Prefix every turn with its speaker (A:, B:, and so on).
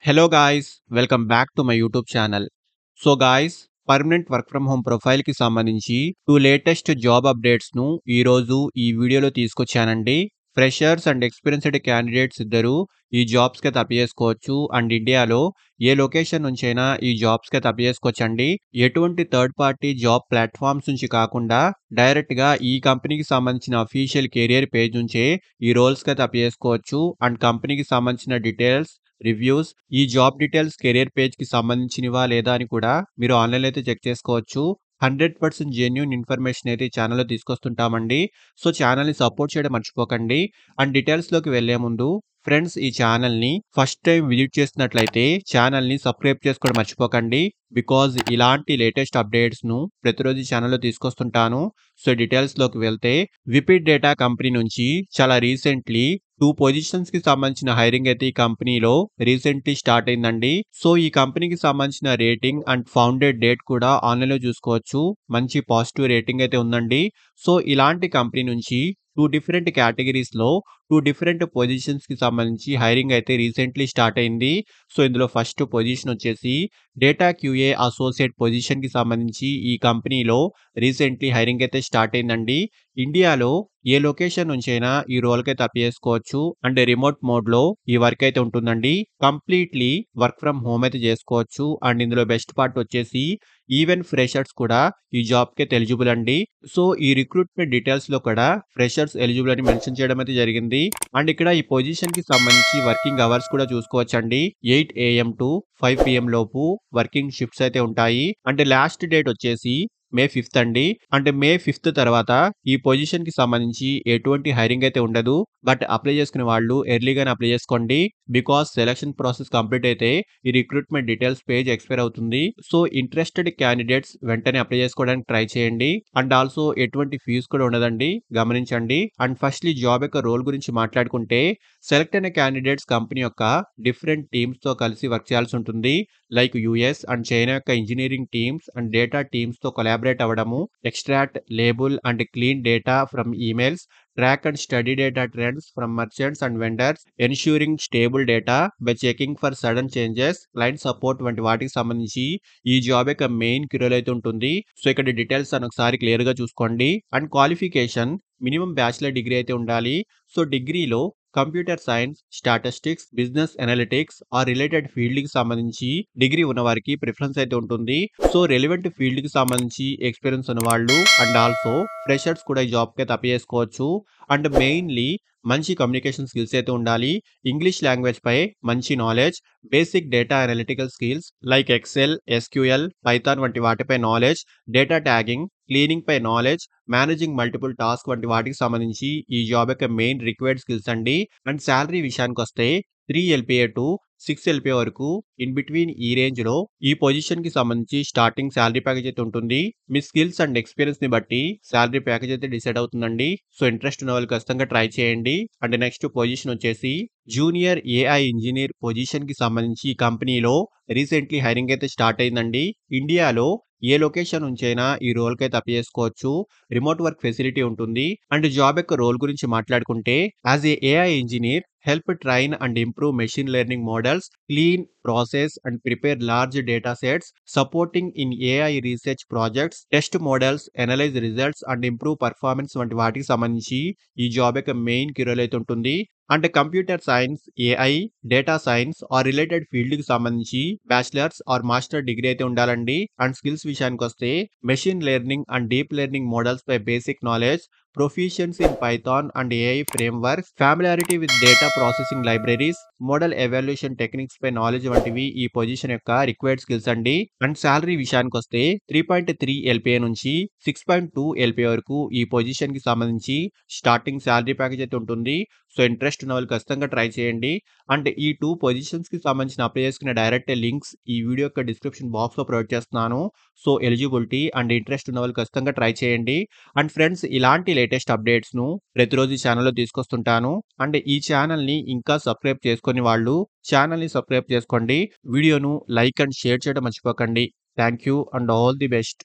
A: Hello guys, welcome back to my YouTube channel. So guys, permanent work from home ప్రొఫైల్‌కి సంబంధించి 2 latest job అప్డేట్స్‌ను ఈరోజు ఈ వీడియోలో తీసుకొచ్చానండి. ఫ్రెషర్స్ అండ్ ఎక్స్‌పీరియన్స్‌డ్ క్యాండిడేట్స్ ఇద్దరూ ఈ జాబ్స్‌కైతే అప్లై చేసుకోవచ్చు. అండ్ ఇండియాలో ఏ లొకేషన్ నుంచైనా ఈ జాబ్స్‌కైతే అప్లై చేసుకోవచ్చండి. ఎటువంటి థర్డ్ పార్టీ జాబ్ ప్లాట్‌ఫార్మ్స్ నుంచి కాకుండా డైరెక్ట్‌గా ఈ కంపెనీకి సంబంధించిన అఫీషియల్ కెరియర్ పేజ్ నుంచే ఈ రోల్స్‌కైతే అప్లై చేసుకోవచ్చు. అండ్ కంపెనీకి సంబంధించిన డీటెయిల్స్, రివ్యూస్, ఈ జాబ్ డీటెయిల్స్ కెరియర్ పేజ్‌కి సంబంధించినవా లేదా అని కూడా మీరు ఆన్‌లైన్‌లో అయితే చెక్ చేసుకోవచ్చు. 100% జెన్యూన్ ఇన్ఫర్మేషన్ అయితే ఈ ఛానెల్‌లో తీసుకొస్తుంటామండి. సో, ఛానెల్‌ని సపోర్ట్ చేయడం మర్చిపోకండి. అండ్ డీటెయిల్స్‌లోకి వెళ్ళే ముందు ఫ్రెండ్స్ ఈ ఛానెల్‌ని ఫస్ట్ టైం విజిట్ చేస్తున్నట్లయితే ఛానెల్‌ని సబ్స్క్రైబ్ చేసుకోవడం మర్చిపోకండి. బికాజ్ ఇలాంటి లేటెస్ట్ అప్డేట్స్‌ను ప్రతిరోజు ఈ ఛానెల్‌లో తీసుకొస్తుంటాను. సో, డీటెయిల్స్‌లోకి వెళ్తే విపిడ్ డేటా కంపెనీ నుంచి చాలా రీసెంట్‌లీ 2 పొజిషన్స్‌కి సంబంధించిన హైరింగ్ అయితే ఈ కంపెనీలో రీసెంట్‌లీ స్టార్ట్ అయిందండి. సో, ఈ కంపెనీకి సంబంధించిన రేటింగ్ అండ్ ఫౌండెడ్ డేట్ కూడా ఆన్‌లైన్‌లో చూసుకోవచ్చు. మంచి పాజిటివ్ రేటింగ్ అయితే ఉందండి. సో, ఇలాంటి కంపెనీ నుంచి 2 డిఫరెంట్ కేటగిరీస్‌లో 2 డిఫరెంట్ పొజిషన్స్‌కి సంబంధించి హైరింగ్ అయితే రీసెంట్‌లీ స్టార్ట్ అయింది. సో, ఇందులో ఫస్ట్ పొజిషన్ వచ్చేసి డేటా క్యూఏ అసోసియేట్ పొజిషన్‌కి సంబంధించి ఈ కంపెనీలో రీసెంట్‌లీ హైరింగ్ అయితే స్టార్ట్ అయిందండి. ఇండియాలో ఏ లొకేషన్ నుంచైనా ఈ రోల్‌కైతే అప్లై చేసుకోవచ్చు. అండ్ రిమోట్ మోడ్‌లో ఈ వర్క్ అయితే ఉంటుందండి. కంప్లీట్‌లీ వర్క్ ఫ్రమ్ హోమ్ అయితే చేసుకోవచ్చు. అండ్ ఇందులో బెస్ట్ పార్ట్ వచ్చేసి ఈవెన్ ఫ్రెషర్స్ కూడా ఈ జాబ్‌కైతే ఎలిజిబుల్ అండి. సో, ఈ రిక్రూట్‌మెంట్ డీటెయిల్స్‌లో కూడా ఫ్రెషర్స్ ఎలిజిబుల్ అని మెన్షన్ చేయడం అయితే జరిగింది. అండ్ ఇక్కడ ఈ పొజిషన్‌కి సంబంధించి వర్కింగ్ అవర్స్ కూడా చూసుకోవచ్చండి. 8 ఏఎం టు 5 పీఎం లోపు వర్కింగ్ షిఫ్ట్స్ అయితే ఉంటాయి. అంటే లాస్ట్ డేట్ వచ్చేసి మే 5థ్ అండి. అంటే మే 5థ్ తర్వాత ఈ పొజిషన్‌కి సంబంధించి ఎటువంటి హైరింగ్ అయితే ఉండదు. బట్ అప్లై చేసుకునే వాళ్ళు ఎర్లీగానే అప్లై చేసుకోండి. బికాజ్ సెలక్షన్ ప్రాసెస్ కంప్లీట్ అయితే ఈ రిక్రూట్‌మెంట్ డీటెయిల్స్ పేజ్ ఎక్స్‌పైర్ అవుతుంది. సో, ఇంట్రెస్టెడ్ క్యాండిడేట్స్ వెంటనే అప్లై చేసుకోవడానికి ట్రై చేయండి. అండ్ ఆల్సో ఎటువంటి ఫీజ్ కూడా ఉండదండి. గమనించండి. అండ్ ఫస్ట్‌లీ జాబ్ యొక్క రోల్ గురించి మాట్లాడుకుంటే సెలెక్ట్ అయిన క్యాండిడేట్స్ కంపెనీ యొక్క డిఫరెంట్ టీమ్స్‌తో కలిసి వర్క్ చేయాల్సి ఉంటుంది. లైక్ యూఎస్ అండ్ చైనా యొక్క ఇంజినీరింగ్ టీమ్స్ అండ్ డేటా టీమ్స్‌తో కొలాబరేట్ అవ్వడము, extract, label and clean data from emails, track and study data trends from merchants and vendors, ensuring stable data by checking for sudden changes, client support వంటి వాటికి సంబంధించి ఈ job యొక్క main క్యూరోల్ అయితే ఉంటుంది. So, ఇక్కడ డీటెయిల్స్ అని ఒకసారి క్లియర్‌గా చూసుకోండి. And qualification minimum bachelor degree అయితే ఉండాలి. సో, డిగ్రీలో computer science, statistics, business analytics related ఫీల్డ్‌కి సంబంధించి డిగ్రీ ఉన్నవారికి ప్రిఫరెన్స్ అయితే ఉంటుంది. సో, రెలెవెంట్ ఫీల్డ్‌కి సంబంధించి ఎక్స్‌పీరియన్స్ ఉన్నవాళ్ళు అండ్ ఆల్సో ఫ్రెషర్స్ కూడా ఈ జాబ్‌కైతే అప్లై చేసుకోవచ్చు. అండ్ మెయిన్‌లీ మంచి కమ్యూనికేషన్ స్కిల్స్ అయితే ఉండాలి. ఇంగ్లీష్ లాంగ్వేజ్ పై మంచి knowledge, basic data analytical skills like Excel, SQL, Python వంటి వాటిపై నాలెడ్జ్, డేటా ట్యాగింగ్, క్లీనింగ్ పై నాలెడ్జ్, మేనేజింగ్ మల్టిపుల్ టాస్క్ వంటి వాటికి సంబంధించి ఈ జాబ్ యొక్క మెయిన్ రిక్వైర్డ్ స్కిల్స్ అండి. అండ్ సాలరీ విషయానికొస్తే 3 ఎల్‌పిఏ టు 6 ఎల్‌పిఏ వరకు ఇన్ బిట్వీన్ ఈ రేంజ్‌లో ఈ పొజిషన్‌కి సంబంధించి స్టార్టింగ్ సాలరీ ప్యాకేజ్ అయితే ఉంటుంది. మీ స్కిల్స్ అండ్ ఎక్స్‌పీరియన్స్‌ని బట్టి సాలరీ ప్యాకేజ్ అయితే డిసైడ్ అవుతుందండి. సో, ఇంట్రెస్ట్ ఉన్న వాళ్ళు ఖచ్చితంగా ట్రై చేయండి. అండ్ నెక్స్ట్ పొజిషన్ వచ్చేసి జూనియర్ ఏఐ ఇంజినీర్ పొజిషన్‌కి సంబంధించి ఈ కంపెనీలో రీసెంట్‌లీ హైరింగ్ అయితే స్టార్ట్ అయిందండి. ఇండియాలో ఏ లొకేషన్ నుంచైనా ఈ రోల్‌కైతే అప్లై చేసుకోవచ్చు. రిమోట్ వర్క్ ఫెసిలిటీ ఉంటుంది. అండ్ జాబ్ యొక్క రోల్ గురించి మాట్లాడుకుంటే as a AI engineer help train and improve machine learning models, clean, process and prepare large data sets, supporting in AI research projects, test models, analyse results and improve performance వంటి వాటికి సంబంధించి ఈ job యొక్క main క్యూరోల్ అయితే ఉంటుంది. అంటే computer science, AI, data science related ఫీల్డ్‌కి సంబంధించి బ్యాచిలర్స్ మాస్టర్ డిగ్రీ అయితే ఉండాలండి. అండ్ స్కిల్స్ విషయానికొస్తే machine learning and deep learning models పై basic knowledge, proficiency in Python and AI frameworks, familiarity with data processing libraries, model evaluation techniques పై knowledge వంటివి ఈ position యొక్క రిక్వైర్డ్ స్కిల్స్ అండి. And salary విషయానికొస్తే 3.3 ఎల్‌పిఏ నుంచి 6.2 LPA వరకు ఈ పొజిషన్‌కి సంబంధించి స్టార్టింగ్ సాలరీ ప్యాకేజ్ అయితే ఉంటుంది. సో, ఇంట్రెస్ట్ ఉన్న వాళ్ళు ఖచ్చితంగా ట్రై చేయండి. అంటే ఈ 2 పొజిషన్స్‌కి సంబంధించిన అప్లై చేసుకునే డైరెక్ట్ లింక్స్ ఈ వీడియో యొక్క డిస్క్రిప్షన్ బాక్స్‌లో ప్రొవైడ్ చేస్తున్నాను. సో, ఎలిజిబిలిటీ అండ్ ఇంట్రెస్ట్ ఉన్న వాళ్ళు ఖచ్చితంగా ట్రై చేయండి. అండ్ ఫ్రెండ్స్ ఇలాంటి లేటెస్ట్ అప్డేట్స్‌ను ప్రతిరోజు ఈ ఛానెల్‌లో తీసుకొస్తుంటాను. అండ్ ఈ ఛానెల్‌ని ఇంకా సబ్స్క్రైబ్ చేసుకోని వాళ్ళు ఛానెల్‌ని సబ్స్క్రైబ్ చేసుకోండి. వీడియోను లైక్ అండ్ షేర్ చేయడం మర్చిపోకండి. Thank you and all the best.